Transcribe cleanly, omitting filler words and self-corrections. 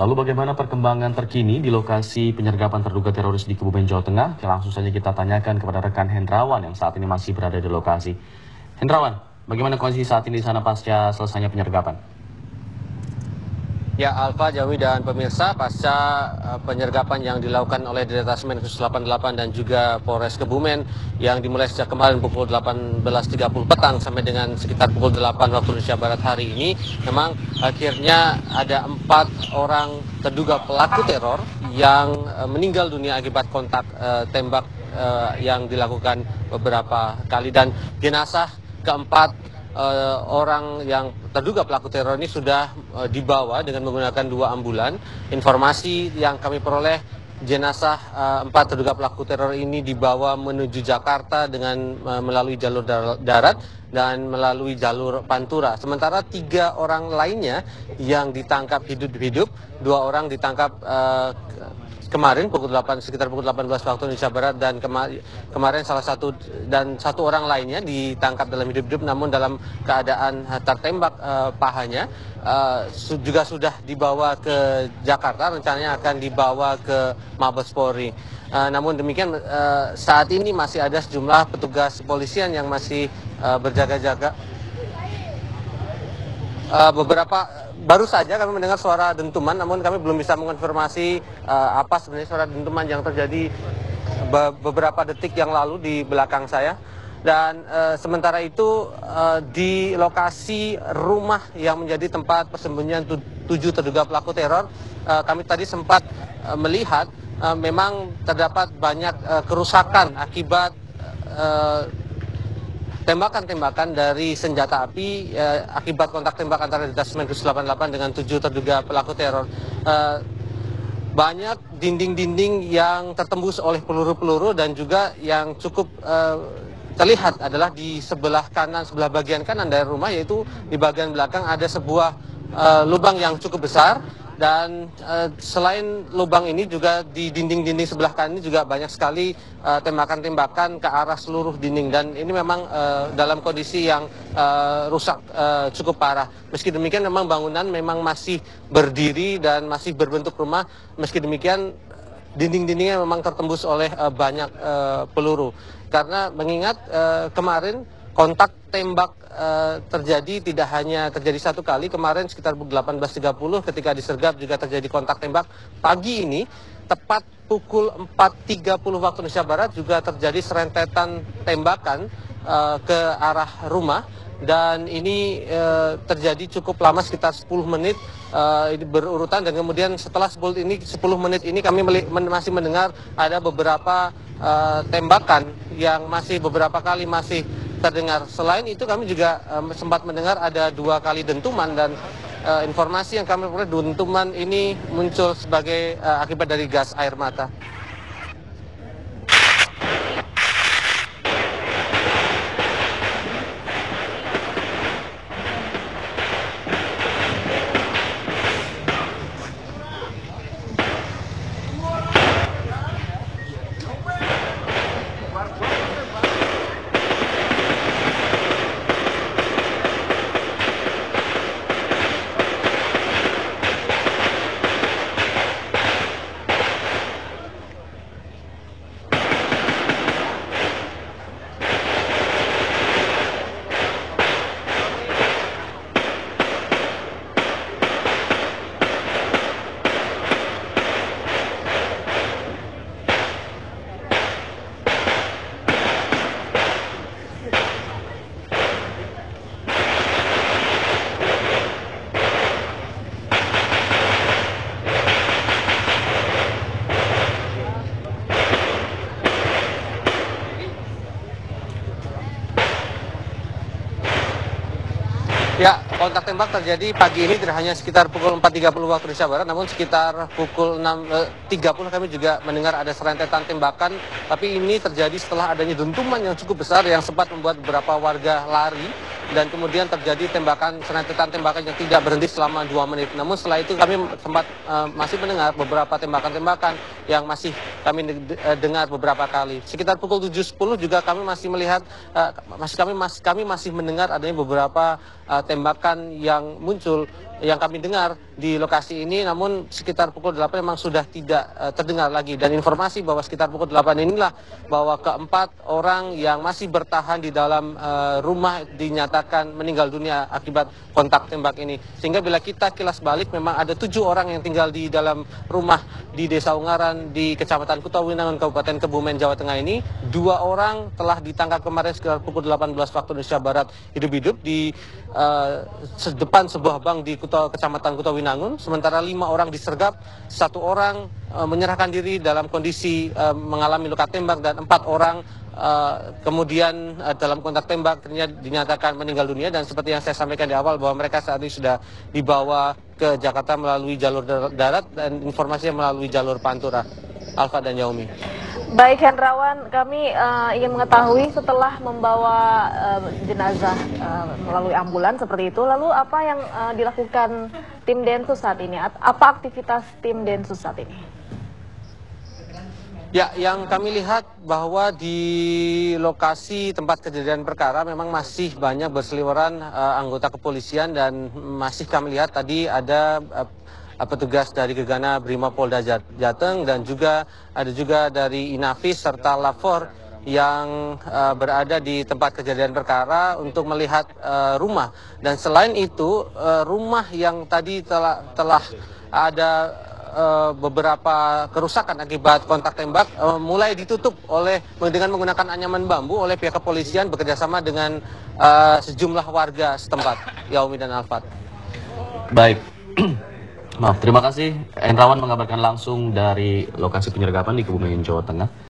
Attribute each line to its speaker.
Speaker 1: Lalu bagaimana perkembangan terkini di lokasi penyergapan terduga teroris di Kebumen, Jawa Tengah? Langsung saja kita tanyakan kepada rekan Hendrawan yang saat ini masih berada di lokasi. Hendrawan, bagaimana kondisi saat ini di sana pasca selesainya penyergapan?
Speaker 2: Ya, Alfa, Jawi, dan pemirsa, pasca penyergapan yang dilakukan oleh Detasemen Khusus 88 dan juga Polres Kebumen yang dimulai sejak kemarin pukul 18.30 petang sampai dengan sekitar pukul 8 waktu Indonesia Barat hari ini, memang akhirnya ada 4 orang terduga pelaku teror yang meninggal dunia akibat kontak tembak yang dilakukan beberapa kali, dan jenazah keempat orang yang terduga pelaku teror ini sudah dibawa dengan menggunakan 2 ambulan. Informasi yang kami peroleh, jenazah 4 terduga pelaku teror ini dibawa menuju Jakarta dengan melalui jalur darat dan melalui jalur Pantura. Sementara 3 orang lainnya yang ditangkap hidup-hidup, 2 orang ditangkap kemarin sekitar pukul 18 waktu Indonesia Barat, dan kemarin satu orang lainnya ditangkap dalam hidup-hidup namun dalam keadaan tertembak pahanya, juga sudah dibawa ke Jakarta, rencananya akan dibawa ke Mabes Polri. Namun demikian saat ini masih ada sejumlah petugas kepolisian yang masih berjaga-jaga. Baru saja kami mendengar suara dentuman, namun kami belum bisa mengonfirmasi apa sebenarnya suara dentuman yang terjadi beberapa detik yang lalu di belakang saya. Dan sementara itu di lokasi rumah yang menjadi tempat persembunyian 7 terduga pelaku teror, kami tadi sempat melihat memang terdapat banyak kerusakan akibat tembakan-tembakan dari senjata api akibat kontak tembak antara Detasemen Khusus 88 dengan 7 terduga pelaku teror. Banyak dinding-dinding yang tertembus oleh peluru-peluru, dan juga yang cukup terlihat adalah di sebelah bagian kanan dari rumah, yaitu di bagian belakang ada sebuah lubang yang cukup besar. Dan selain lubang ini, juga di dinding-dinding sebelah kanan ini juga banyak sekali tembakan-tembakan ke arah seluruh dinding. Dan ini memang dalam kondisi yang rusak cukup parah. Meski demikian memang bangunan memang masih berdiri dan masih berbentuk rumah. Meski demikian dinding-dindingnya memang tertembus oleh banyak peluru. Karena mengingat kemarin kontak tembak terjadi tidak hanya terjadi 1 kali. Kemarin sekitar 18.30 ketika disergap juga terjadi kontak tembak. Pagi ini tepat pukul 4.30 waktu Indonesia Barat juga terjadi serentetan tembakan ke arah rumah, dan ini terjadi cukup lama sekitar 10 menit berurutan. Dan kemudian setelah 10 menit ini kami masih mendengar ada beberapa tembakan yang masih beberapa kali masih terdengar. Selain itu kami juga sempat mendengar ada 2 kali dentuman, dan informasi yang kami peroleh, dentuman ini muncul sebagai akibat dari gas air mata. Ya, kontak tembak terjadi pagi ini tidak hanya sekitar pukul 4.30 waktu Indonesia Barat, namun sekitar pukul 6.30 kami juga mendengar ada serentetan tembakan. Tapi ini terjadi setelah adanya dentuman yang cukup besar yang sempat membuat beberapa warga lari, dan kemudian terjadi serentetan tembakan yang tidak berhenti selama 2 menit. Namun setelah itu kami sempat masih mendengar beberapa tembakan-tembakan yang masih kami dengar beberapa kali. Sekitar pukul 7.10 juga kami masih melihat, kami masih mendengar adanya beberapa tembakan yang muncul yang kami dengar di lokasi ini, namun sekitar pukul 8 memang sudah tidak terdengar lagi. Dan informasi bahwa sekitar pukul 8 inilah bahwa keempat orang yang masih bertahan di dalam rumah dinyatakan meninggal dunia akibat kontak tembak ini. Sehingga bila kita kilas balik, memang ada 7 orang yang tinggal di dalam rumah di Desa Ungaran di Kecamatan Kutawinangun, Kabupaten Kebumen, Jawa Tengah ini. 2 orang telah ditangkap kemarin sekitar pukul 18 waktu Indonesia Barat hidup-hidup di depan sebuah bank di Kecamatan Kutawinangun. Sementara 5 orang disergap, 1 orang menyerahkan diri dalam kondisi mengalami luka tembak, dan 4 orang kemudian dalam kontak tembak ternyata dinyatakan meninggal dunia. Dan seperti yang saya sampaikan di awal bahwa mereka saat ini sudah dibawa ke Jakarta melalui jalur darat dan informasinya melalui jalur Pantura. Alfa dan Yaumi.
Speaker 3: Baik Hendrawan, kami ingin mengetahui setelah membawa jenazah melalui ambulan seperti itu, lalu apa yang dilakukan tim Densus saat ini? Apa aktivitas tim Densus saat ini?
Speaker 2: Ya, yang kami lihat bahwa di lokasi tempat kejadian perkara memang masih banyak berseliweran anggota kepolisian, dan masih kami lihat tadi ada petugas dari Gegana Brimopolda Jateng, dan juga ada juga dari Inavis serta Lafor yang berada di tempat kejadian perkara untuk melihat rumah. Dan selain itu, rumah yang tadi telah ada beberapa kerusakan akibat kontak tembak mulai ditutup dengan menggunakan anyaman bambu oleh pihak kepolisian bekerjasama dengan sejumlah warga setempat. Yaumi dan Alfat.
Speaker 1: Baik. Maaf, terima kasih Hendrawan mengabarkan langsung dari lokasi penyergapan di Kebumen, Jawa Tengah.